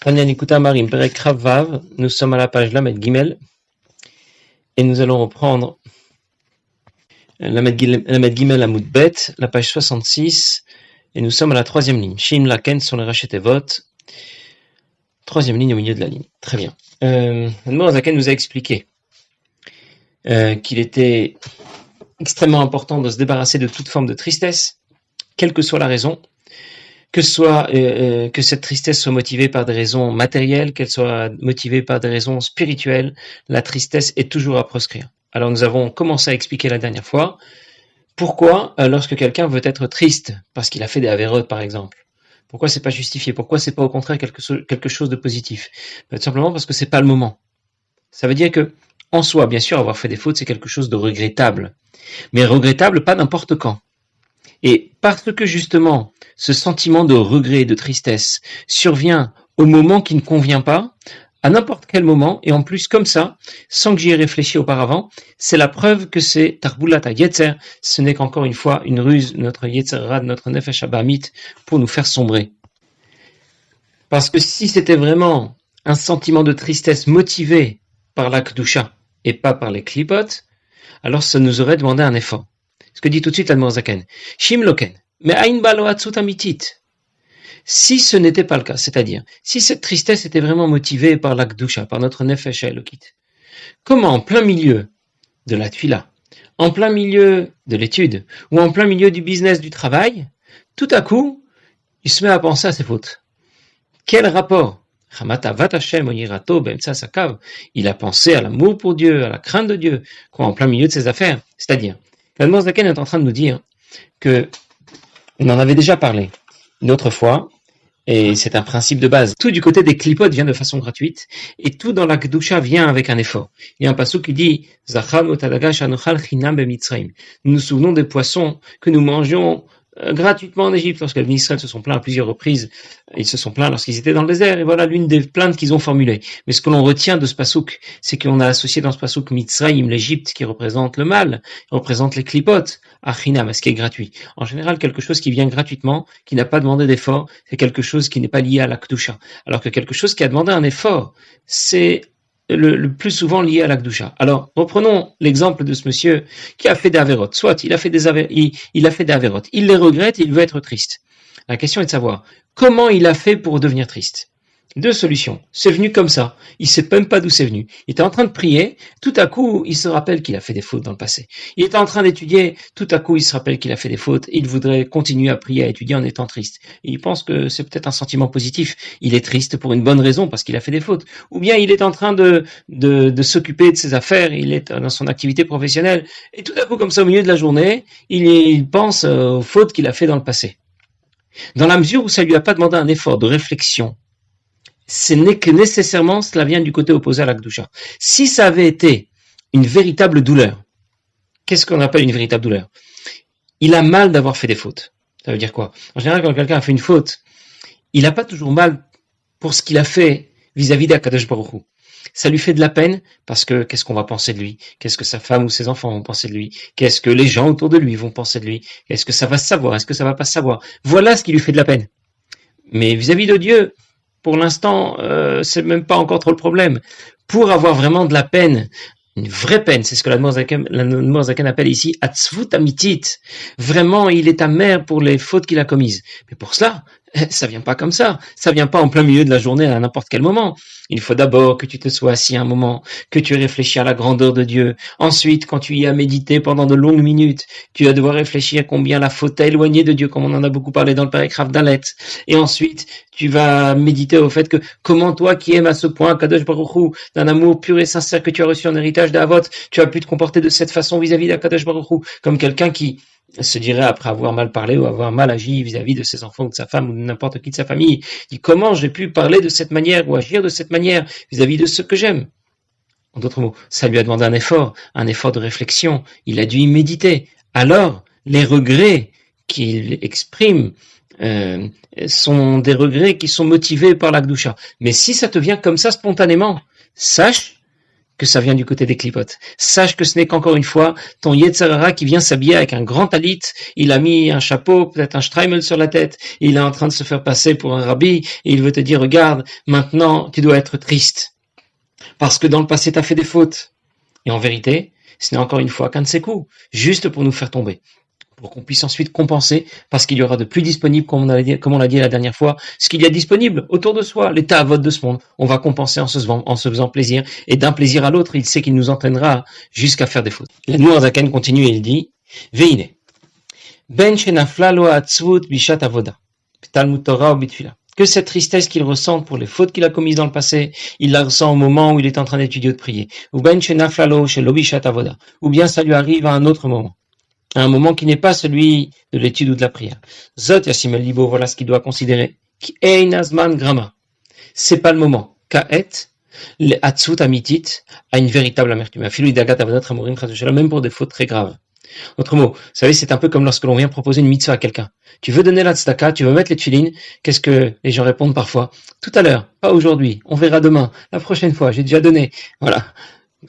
Tanya Nikuta Marim, Perek Rav Vav, nous sommes à la page Lamed Gimel, et nous allons reprendre Lamed Gimel Amoud Bet, la page 66, et nous sommes à la troisième ligne. Shim Laken sur le Rachetevot, troisième ligne au milieu de la ligne. Très bien. Admor Zaken nous a expliqué qu'il était extrêmement important de se débarrasser de toute forme de tristesse, quelle que soit la raison, que cette tristesse soit motivée par des raisons matérielles, qu'elle soit motivée par des raisons spirituelles, la tristesse est toujours à proscrire. Alors nous avons commencé à expliquer la dernière fois pourquoi lorsque quelqu'un veut être triste parce qu'il a fait des avérotes par exemple, pourquoi c'est pas justifié, pourquoi c'est pas au contraire quelque chose de positif, tout simplement parce que c'est pas le moment. Ça veut dire que en soi, bien sûr, avoir fait des fautes c'est quelque chose de regrettable, mais regrettable pas n'importe quand. Et parce que justement, ce sentiment de regret, de tristesse, survient au moment qui ne convient pas, à n'importe quel moment, et en plus comme ça, sans que j'y ai réfléchi auparavant, c'est la preuve que c'est Tarbulata Yetzer, ce n'est qu'encore une fois une ruse, notre Yetzerra, notre Nefesh Abamit, pour nous faire sombrer. Parce que si c'était vraiment un sentiment de tristesse motivé par la Kedusha et pas par les klipotes, alors ça nous aurait demandé un effort. Ce que dit tout de suite l'Admor Zaken. Shim Loken. Mais Ain Balo Atzut Amitit. Si ce n'était pas le cas, c'est-à-dire, si cette tristesse était vraiment motivée par la Kedusha, par notre Nefesh Elokit, comment en plein milieu de la Tfila, en plein milieu de l'étude, ou en plein milieu du business du travail, tout à coup, il se met à penser à ses fautes. Quel rapport? Il a pensé à l'amour pour Dieu, à la crainte de Dieu, quoi, en plein milieu de ses affaires. C'est-à-dire, l'Admor Zaken est en train de nous dire que, on en avait déjà parlé une autre fois, et c'est un principe de base. Tout du côté des klipotes vient de façon gratuite, et tout dans la Kedusha vient avec un effort. Il y a un passage qui dit, nous nous souvenons des poissons que nous mangions gratuitement en Égypte, lorsque les Israël se sont plaints à plusieurs reprises, ils se sont plaints lorsqu'ils étaient dans le désert, et voilà l'une des plaintes qu'ils ont formulées. Mais ce que l'on retient de ce pasouk, c'est qu'on a associé dans ce pasouk Mitzrayim, l'Égypte, qui représente le mal, représente les klipotes, Achinam, ce qui est gratuit. En général, quelque chose qui vient gratuitement, qui n'a pas demandé d'effort, c'est quelque chose qui n'est pas lié à la Kedusha. Alors que quelque chose qui a demandé un effort, c'est le plus souvent lié à la Kedusha. Alors, reprenons l'exemple de ce monsieur qui a fait des avérotes. Soit, il a fait des avérotes. Il les regrette, il veut être triste. La question est de savoir, comment il a fait pour devenir triste? Deux solutions. C'est venu comme ça. Il sait même pas d'où c'est venu. Il était en train de prier. Tout à coup, il se rappelle qu'il a fait des fautes dans le passé. Il était en train d'étudier. Tout à coup, il se rappelle qu'il a fait des fautes. Il voudrait continuer à prier, à étudier en étant triste. Et il pense que c'est peut-être un sentiment positif. Il est triste pour une bonne raison, parce qu'il a fait des fautes. Ou bien il est en train de s'occuper de ses affaires. Il est dans son activité professionnelle. Et tout à coup, comme ça, au milieu de la journée, il pense aux fautes qu'il a fait dans le passé. Dans la mesure où ça lui a pas demandé un effort de réflexion, ce n'est que nécessairement cela vient du côté opposé à la Kedusha. Si ça avait été une véritable douleur, qu'est-ce qu'on appelle une véritable douleur? Il a mal d'avoir fait des fautes. Ça veut dire quoi? En général, quand quelqu'un a fait une faute, il n'a pas toujours mal pour ce qu'il a fait vis-à-vis d'Akadosh Baruch Hu. Ça lui fait de la peine parce que qu'est-ce qu'on va penser de lui? Qu'est-ce que sa femme ou ses enfants vont penser de lui? Qu'est-ce que les gens autour de lui vont penser de lui? Est-ce que ça va se savoir? Est-ce que ça va pas se savoir? Voilà ce qui lui fait de la peine. Mais vis-à-vis de Dieu, pour l'instant, c'est même pas encore trop le problème. Pour avoir vraiment de la peine, une vraie peine, c'est ce que l'Admor Zaken appelle ici Atzvut Amitit. Vraiment, il est amer pour les fautes qu'il a commises. Mais pour cela, ça vient pas comme ça. Ça vient pas en plein milieu de la journée à n'importe quel moment. Il faut d'abord que tu te sois assis un moment, que tu réfléchis à la grandeur de Dieu. Ensuite, quand tu y as médité pendant de longues minutes, tu vas devoir réfléchir combien la faute t'a éloigné de Dieu, comme on en a beaucoup parlé dans le Perek Rav Dalet. Et ensuite, tu vas méditer au fait que comment toi qui aimes à ce point Kadosh Baruch Hu, d'un amour pur et sincère que tu as reçu en héritage d'Avot, tu as pu te comporter de cette façon vis-à-vis d'Akadosh Baruch Hu, comme quelqu'un qui se dirait après avoir mal parlé ou avoir mal agi vis-à-vis de ses enfants ou de sa femme ou de n'importe qui de sa famille, dit comment j'ai pu parler de cette manière ou agir de cette manière vis-à-vis de ceux que j'aime. En d'autres mots, ça lui a demandé un effort de réflexion, il a dû y méditer. Alors, les regrets qu'il exprime sont des regrets qui sont motivés par la Kedusha. Mais si ça te vient comme ça spontanément, sache que ça vient du côté des clipotes. Sache que ce n'est qu'encore une fois ton Yetzer Hara qui vient s'habiller avec un grand talit, il a mis un chapeau, peut-être un streimel sur la tête, il est en train de se faire passer pour un rabbi, et il veut te dire, regarde, maintenant tu dois être triste, parce que dans le passé tu as fait des fautes. Et en vérité, ce n'est encore une fois qu'un de ses coups, juste pour nous faire tomber, pour qu'on puisse ensuite compenser, parce qu'il y aura de plus disponible, comme on l'a dit la dernière fois, ce qu'il y a disponible autour de soi, l'état à vote de ce monde. On va compenser en se faisant plaisir, et d'un plaisir à l'autre, il sait qu'il nous entraînera jusqu'à faire des fautes. La Noirzaken continue et il dit, Veine, Ben shenafla lo atzvut bishat avoda, Talmud Torah ou bitfila. Que cette tristesse qu'il ressent pour les fautes qu'il a commises dans le passé, il la ressent au moment où il est en train d'étudier ou de prier. Ou ben shenafla lo shelo bishat avoda. Ou bien ça lui arrive à un autre moment. À un moment qui n'est pas celui de l'étude ou de la prière. Zot yasimel libo, voilà ce qu'il doit considérer. Ki ein azman grama. C'est pas le moment. Ka'et, le atzvut amitit, a une véritable amertume. Afilu idagat avodat hamorim chas v'shalom, même pour des fautes très graves. Autre mot, vous savez, c'est un peu comme lorsque l'on vient proposer une mitzvah à quelqu'un. Tu veux donner la tzedaka, tu veux mettre les tefilines, qu'est-ce que les gens répondent parfois? Tout à l'heure, pas aujourd'hui, on verra demain, la prochaine fois, j'ai déjà donné. Voilà.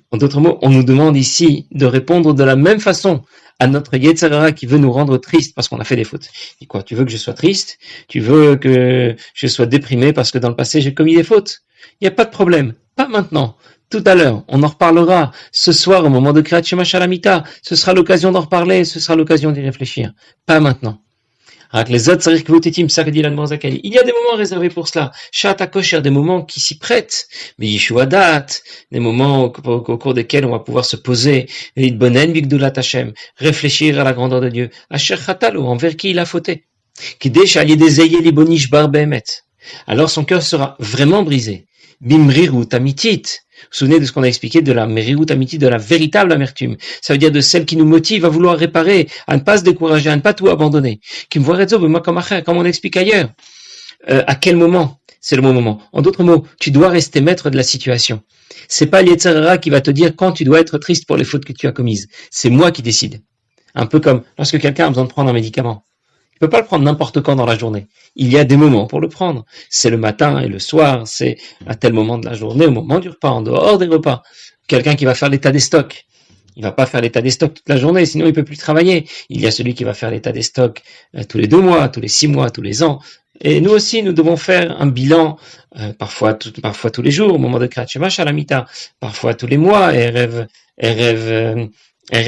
En d'autres mots, on nous demande ici de répondre de la même façon à notre Yetzer Hara qui veut nous rendre tristes parce qu'on a fait des fautes. Et quoi, tu veux que je sois triste? Tu veux que je sois déprimé parce que dans le passé j'ai commis des fautes? Il n'y a pas de problème. Pas maintenant. Tout à l'heure, on en reparlera. Ce soir, au moment de Kriyat Shema Shalamita, ce sera l'occasion d'en reparler, ce sera l'occasion d'y réfléchir. Pas maintenant. Les autres, il y a des moments réservés pour cela. Shat kosher, des moments qui s'y prêtent. Mais Yeshuadat, des moments au cours desquels on va pouvoir se poser, réfléchir à la grandeur de Dieu. Asher Chatalo, envers qui il a fauté. Alors son cœur sera vraiment brisé. Bimriru tamitit. Vous vous souvenez de ce qu'on a expliqué de la meriut amiti, de la véritable amertume. Ça veut dire de celle qui nous motive à vouloir réparer, à ne pas se décourager, à ne pas tout abandonner. Comme on explique ailleurs. À quel moment? C'est le bon moment. En d'autres mots, tu dois rester maître de la situation. C'est pas l'Yetzer Hara qui va te dire quand tu dois être triste pour les fautes que tu as commises. C'est moi qui décide. Un peu comme lorsque quelqu'un a besoin de prendre un médicament. Il ne peut pas le prendre n'importe quand dans la journée. Il y a des moments pour le prendre. C'est le matin et le soir, c'est à tel moment de la journée, au moment du repas, en dehors des repas. Quelqu'un qui va faire l'état des stocks. Il va pas faire l'état des stocks toute la journée, sinon il peut plus travailler. Il y a celui qui va faire l'état des stocks tous les 2 mois, tous les 6 mois, tous les ans. Et nous aussi, nous devons faire un bilan, parfois tous les jours, au moment de Kriyat Shema Shalamita, parfois tous les mois, Erev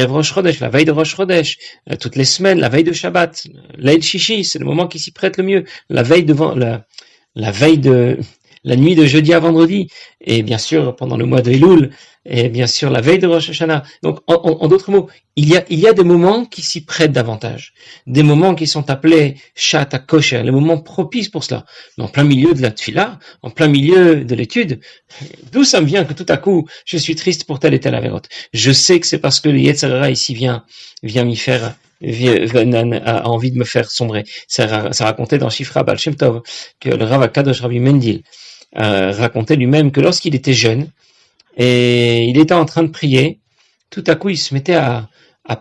Rosh Chodesh, la veille de Rosh Chodesh, toutes les semaines, la veille de Shabbat, l'Eid Shishi, c'est le moment qui s'y prête le mieux, la veille de la nuit de jeudi à vendredi, et bien sûr pendant le mois de Elul, et bien sûr la veille de Rosh Hashanah. Donc en d'autres mots, il y a des moments qui s'y prêtent davantage, des moments qui sont appelés Shat HaKosher, les moments propices pour cela. Mais en plein milieu de la tfila, en plein milieu de l'étude, d'où ça me vient que tout à coup je suis triste pour telle et telle avérote? Je sais que c'est parce que le Yetzer Hara ici vient m'y faire a envie de me faire sombrer. Ça racontait dans Shifra Baal Shem Tov que le Rav HaKadosh Rabbi Mendil racontait lui-même que lorsqu'il était jeune et il était en train de prier, tout à coup il se mettait à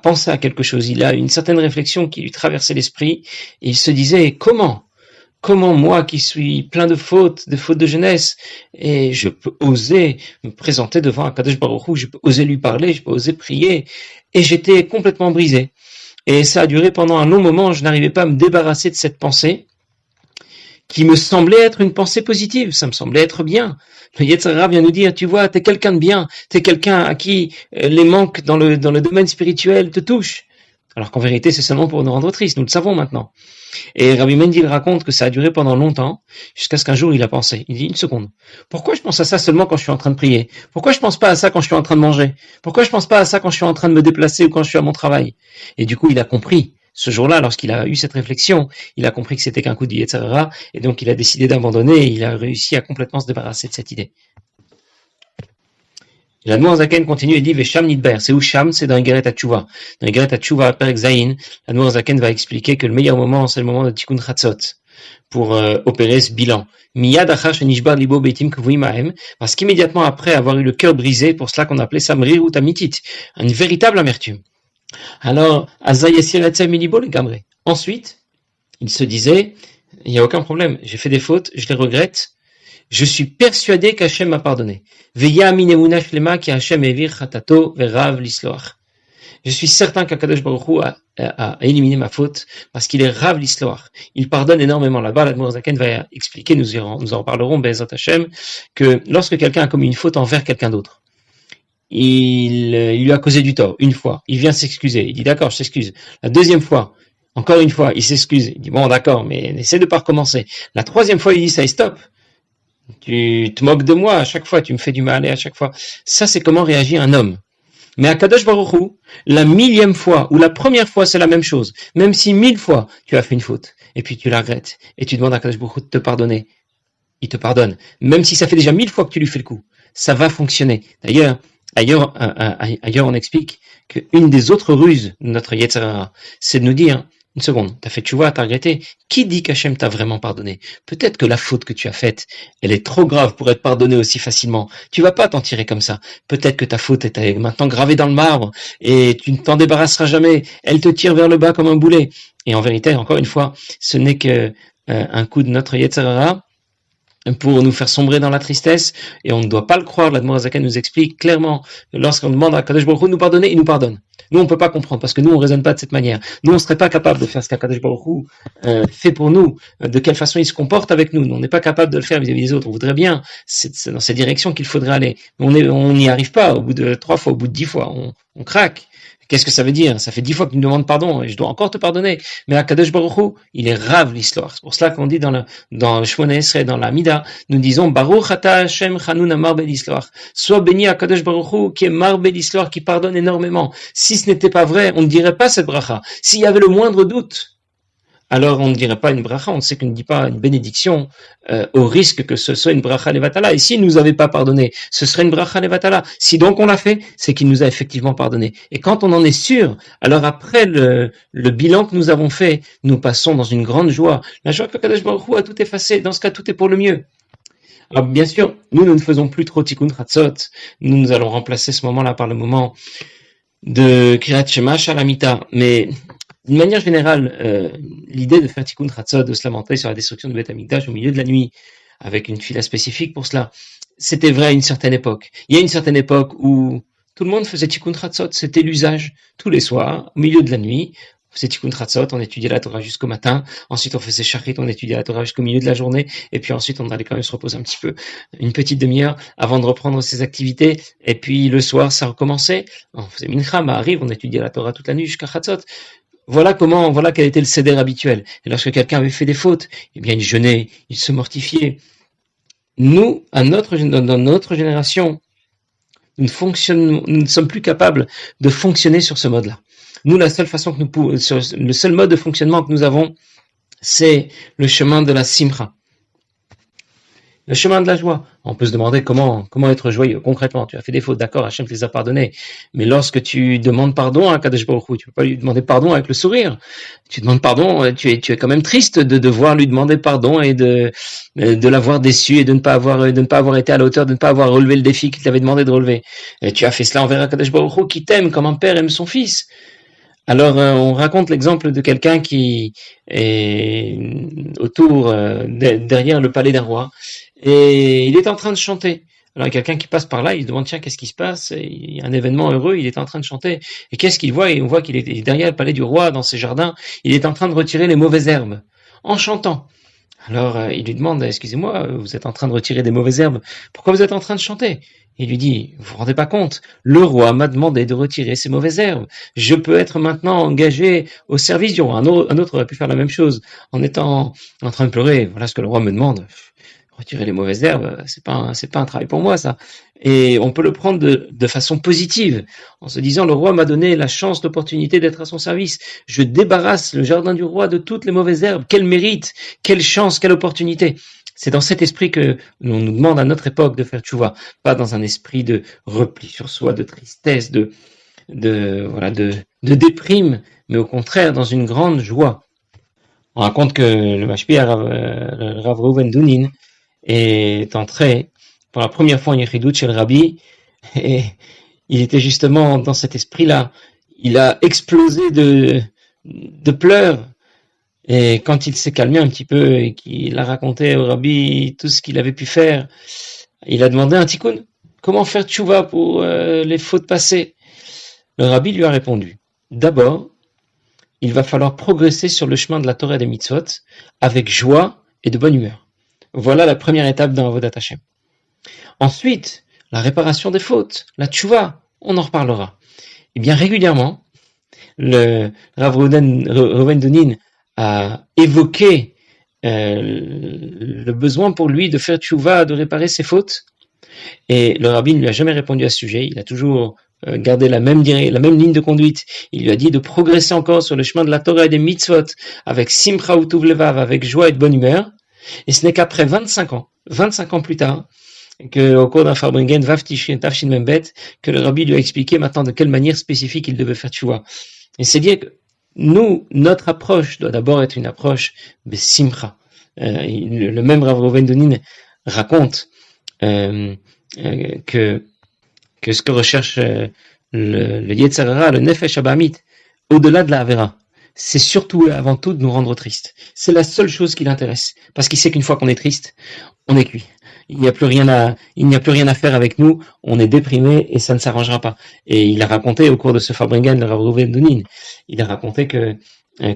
penser à quelque chose. Il a une certaine réflexion qui lui traversait l'esprit et il se disait comment moi qui suis plein de fautes de jeunesse, et je peux oser me présenter devant HaKadosh Baruch Hu, je peux oser lui parler, je peux oser prier, et j'étais complètement brisé. Et ça a duré pendant un long moment, je n'arrivais pas à me débarrasser de cette pensée qui me semblait être une pensée positive, ça me semblait être bien. Le Yetzer Hara vient nous dire, tu vois, t'es quelqu'un de bien, t'es quelqu'un à qui les manques dans le domaine spirituel te touchent. Alors qu'en vérité, c'est seulement pour nous rendre tristes, nous le savons maintenant. Et Rabbi Mendil raconte que ça a duré pendant longtemps, jusqu'à ce qu'un jour il a pensé. Il dit, une seconde, pourquoi je pense à ça seulement quand je suis en train de prier? Pourquoi je pense pas à ça quand je suis en train de manger? Pourquoi je pense pas à ça quand je suis en train de me déplacer ou quand je suis à mon travail? Et du coup, il a compris. Ce jour-là, lorsqu'il a eu cette réflexion, il a compris que c'était qu'un coup du Yetzer Hara, et donc il a décidé d'abandonner, et il a réussi à complètement se débarrasser de cette idée. La Noirzaken continue et dit Vesham Nidber. C'est où Sham? C'est dans Igeret HaTshuva. Dans Igeret HaTshuva, Perek Zayin, la Noirzaken va expliquer que le meilleur moment, c'est le moment de Tikkun Chatzot, pour opérer ce bilan. Miyad achar shenishbar libo beitim kvuim hahem, parce qu'immédiatement après avoir eu le cœur brisé, pour cela qu'on appelait ça mrirut amitit, une véritable amertume. Alors, azayasir etzem milibo le gamre. Ensuite, il se disait, il n'y a aucun problème, j'ai fait des fautes, je les regrette, Je suis persuadé qu'Hachem m'a pardonné. Veya min emunah shlema ki Hachem evir chatato verav l'isloach. Je suis certain qu'Akadosh Baruch Hu a éliminé ma faute parce qu'il est rav l'histoire. Il pardonne énormément. Là-bas, l'Admour Zaken va expliquer, nous en parlerons, Be'ezrat Hashem, que lorsque quelqu'un a commis une faute envers quelqu'un d'autre, il lui a causé du tort une fois, il vient s'excuser, il dit d'accord, je s'excuse. La deuxième fois, encore une fois, il s'excuse, il dit bon d'accord, mais essaie de pas recommencer. La troisième fois, il dit ça, stop. Tu te moques de moi à chaque fois, tu me fais du mal et à chaque fois. Ça, c'est comment réagit un homme. Mais à Kadosh Baruch Hu, la millième fois ou la première fois, c'est la même chose. Même si 1000 fois tu as fait une faute et puis tu la regrettes et tu demandes à Kadosh Baruch Hu de te pardonner, il te pardonne. Même si ça fait déjà 1000 fois que tu lui fais le coup, ça va fonctionner. D'ailleurs, ailleurs, on explique qu'une des autres ruses de notre Yetzer Hara, c'est de nous dire, une seconde, t'as fait tchouva, t'as regretté, qui dit qu'Hachem t'a vraiment pardonné? Peut-être que la faute que tu as faite, elle est trop grave pour être pardonnée aussi facilement. Tu vas pas t'en tirer comme ça. Peut-être que ta faute est maintenant gravée dans le marbre et tu ne t'en débarrasseras jamais. Elle te tire vers le bas comme un boulet. Et en vérité, encore une fois, ce n'est que un coup de notre Yetzer Hara pour nous faire sombrer dans la tristesse, et on ne doit pas le croire. L'Admour Zaken nous explique clairement que lorsqu'on demande à Kadosh Baruch Hu de nous pardonner, il nous pardonne. Nous, on ne peut pas comprendre, parce que nous, on ne raisonne pas de cette manière. Nous, on ne serait pas capable de faire ce qu'Akadosh Baruch Hu fait pour nous, de quelle façon il se comporte avec nous. Nous, on n'est pas capable de le faire vis-à-vis des autres. On voudrait bien, c'est dans cette direction qu'il faudrait aller. Mais on n'y arrive pas. Au bout de 3 fois, au bout de 10 fois, on craque. Qu'est-ce que ça veut dire? Ça fait 10 fois que tu me demandes pardon et je dois encore te pardonner. Mais Akadosh Baruch Hu, il est rav l'histoire. C'est pour cela qu'on dit dans le Shmona Esrei, dans la Mida, nous disons Baruch ata Hashem chanun marbe l'histoire. Sois béni Akadosh Baruch Hu qui est marbe l'histoire, qui pardonne énormément. Si ce n'était pas vrai, on ne dirait pas cette bracha. S'il y avait le moindre doute, alors on ne dirait pas une bracha, on sait qu'on ne dit pas une bénédiction au risque que ce soit une bracha levatala. Et s'il nous avait pas pardonné, ce serait une bracha levatala. Si donc on l'a fait, c'est qu'il nous a effectivement pardonné. Et quand on en est sûr, alors après le bilan que nous avons fait, nous passons dans une grande joie. La joie que Kadosh Baruch Hu a tout effacé. Dans ce cas, tout est pour le mieux. Alors bien sûr, nous ne faisons plus trop tikkun chatzot. Nous allons remplacer ce moment-là par le moment de Kriyat Shema Shalamita. Mais d'une manière générale, l'idée de faire tikkun chatzot, de se lamenter sur la destruction du Beth Amikdash au milieu de la nuit, avec une fila spécifique pour cela, c'était vrai à une certaine époque. Il y a une certaine époque où tout le monde faisait tikkun chatzot, c'était l'usage, tous les soirs, au milieu de la nuit. On faisait tikkun chatzot, on étudiait la Torah jusqu'au matin, ensuite on faisait shachrit, on étudiait la Torah jusqu'au milieu de la journée, et puis ensuite on allait quand même se reposer un petit peu, une petite demi-heure, avant de reprendre ses activités, et puis le soir ça recommençait, on faisait mincha, ma'ariv, on étudiait la Torah toute la nuit jusqu'à chatzot. Voilà quel était le seder habituel. Et lorsque quelqu'un avait fait des fautes, eh bien, il jeûnait, il se mortifiait. Nous, dans notre génération, nous ne sommes plus capables de fonctionner sur ce mode-là. Nous, la seule façon le seul mode de fonctionnement que nous avons, c'est le chemin de la simcha. Le chemin de la joie. On peut se demander comment être joyeux. Concrètement, tu as fait des fautes, d'accord, Hachem te les a pardonnées. Mais lorsque tu demandes pardon à Kadosh Baruch Hu, tu peux pas lui demander pardon avec le sourire. Tu demandes pardon, tu es quand même triste de devoir lui demander pardon et de l'avoir déçu et de ne pas avoir été à la hauteur, de ne pas avoir relevé le défi qu'il t'avait demandé de relever. Et tu as fait cela envers Kadosh Baruch Hu qui t'aime comme un père aime son fils. Alors, on raconte l'exemple de quelqu'un qui est derrière le palais d'un roi, et il est en train de chanter. Alors, il y a quelqu'un qui passe par là, il se demande, tiens, qu'est-ce qui se passe? Il y a un événement heureux, il est en train de chanter. Et qu'est-ce qu'il voit? Et on voit qu'il est derrière le palais du roi, dans ses jardins, il est en train de retirer les mauvaises herbes, en chantant. Alors, il lui demande, excusez-moi, vous êtes en train de retirer des mauvaises herbes, pourquoi vous êtes en train de chanter? Il lui dit, vous vous rendez pas compte, le roi m'a demandé de retirer ces mauvaises herbes. Je peux être maintenant engagé au service du roi. Un autre aurait pu faire la même chose en étant en train de pleurer. Voilà ce que le roi me demande. Retirer les mauvaises herbes, c'est pas un travail pour moi, ça. Et on peut le prendre de façon positive, en se disant, le roi m'a donné la chance, l'opportunité d'être à son service. Je débarrasse le jardin du roi de toutes les mauvaises herbes. Quel mérite, quelle chance, quelle opportunité. C'est dans cet esprit que l'on nous demande à notre époque de faire tchouva, pas dans un esprit de repli sur soi, de tristesse, de déprime, mais au contraire dans une grande joie. On raconte que le Mashpia Rav Reuven Dounin est entré pour la première fois en Yechidut chez le Rabbi, et il était justement dans cet esprit-là. Il a explosé de pleurs. Et quand il s'est calmé un petit peu et qu'il a raconté au rabbi tout ce qu'il avait pu faire, il a demandé un tikkun. Comment faire tchouva pour les fautes passées? Le rabbi lui a répondu, d'abord, il va falloir progresser sur le chemin de la Torah et des mitzvot avec joie et de bonne humeur. Voilà la première étape dans Avodat Hashem. Ensuite, la réparation des fautes, la tchouva, on en reparlera. Et bien régulièrement, le Rav Reuven Donin a évoqué le besoin pour lui de faire tchouva, de réparer ses fautes. Et le rabbi ne lui a jamais répondu à ce sujet. Il a toujours gardé la même ligne de conduite. Il lui a dit de progresser encore sur le chemin de la Torah et des mitzvot avec simcha utuv levav, avec joie et de bonne humeur. Et ce n'est qu'après 25 ans plus tard, au cours d'un Farbringen Vav Tishrin Tafshin Membet, que le rabbi lui a expliqué maintenant de quelle manière spécifique il devait faire tchouva. Et c'est dire que nous, notre approche doit d'abord être une approche de simcha. Le même Rav Reuven Donin raconte que ce que recherche le Yetzer Hara, le Nefesh Abahamit, au-delà de la Avera, c'est surtout et avant tout de nous rendre tristes. C'est la seule chose qui l'intéresse, parce qu'il sait qu'une fois qu'on est triste, on est cuit. Il n'y a plus rien à faire avec nous, on est déprimé et ça ne s'arrangera pas. Et il a raconté au cours de ce Farbringen, le Rav Reuven Donin, il a raconté que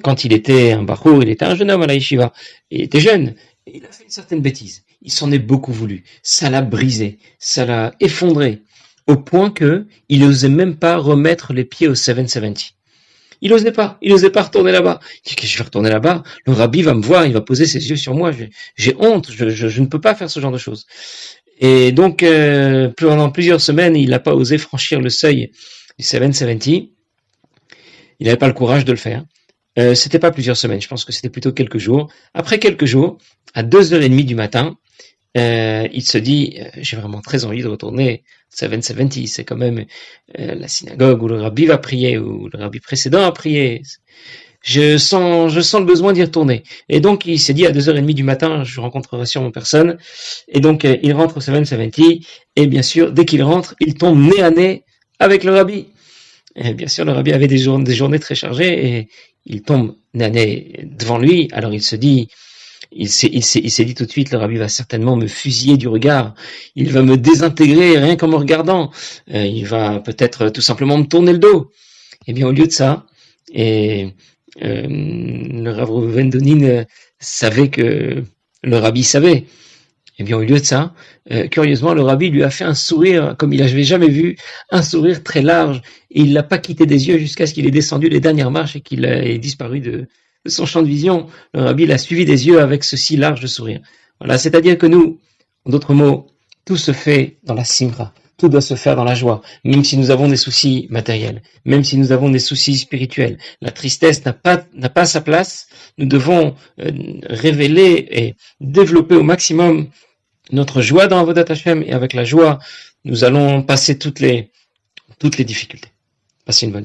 quand il était un bachour, il était un jeune homme à la yeshiva, il était jeune, et il a fait une certaine bêtise. Il s'en est beaucoup voulu. Ça l'a brisé, ça l'a effondré, au point que il n'osait même pas remettre les pieds au 770. Il n'osait pas retourner là-bas. Il dit que je vais retourner là-bas, le rabbi va me voir, il va poser ses yeux sur moi, j'ai honte, je ne peux pas faire ce genre de choses. Et donc, pendant plusieurs semaines, il n'a pas osé franchir le seuil du 770. Il n'avait pas le courage de le faire. C'était pas plusieurs semaines, je pense que c'était plutôt quelques jours. Après quelques jours, à 2h30 du matin, il se dit, j'ai vraiment très envie de retourner 770, c'est quand même la synagogue où le rabbi va prier, où le rabbi précédent a prié. Je sens le besoin d'y retourner. Et donc, il s'est dit, à 2h30 du matin, je rencontrerai sûrement personne. Et donc, il rentre au 770, et bien sûr, dès qu'il rentre, il tombe nez à nez avec le rabbi. Et bien sûr, le rabbi avait des journées très chargées, et il tombe nez à nez devant lui, alors il s'est dit tout de suite, le rabbi va certainement me fusiller du regard, il va me désintégrer rien qu'en me regardant, il va peut-être tout simplement me tourner le dos. Et bien au lieu de ça, le Rav Reuven Donin savait que le rabbi savait. Et bien au lieu de ça, curieusement, le rabbi lui a fait un sourire comme il n'avait jamais vu, un sourire très large, et il l'a pas quitté des yeux jusqu'à ce qu'il ait descendu les dernières marches et qu'il ait disparu de son champ de vision. Le rabbi l'a suivi des yeux avec ce si large sourire. Voilà, c'est-à-dire que nous, en d'autres mots, tout se fait dans la simra, tout doit se faire dans la joie, même si nous avons des soucis matériels, même si nous avons des soucis spirituels. La tristesse n'a pas sa place. Nous devons révéler et développer au maximum notre joie dans Avodat Hashem, et avec la joie, nous allons passer toutes les difficultés. Passez une bonne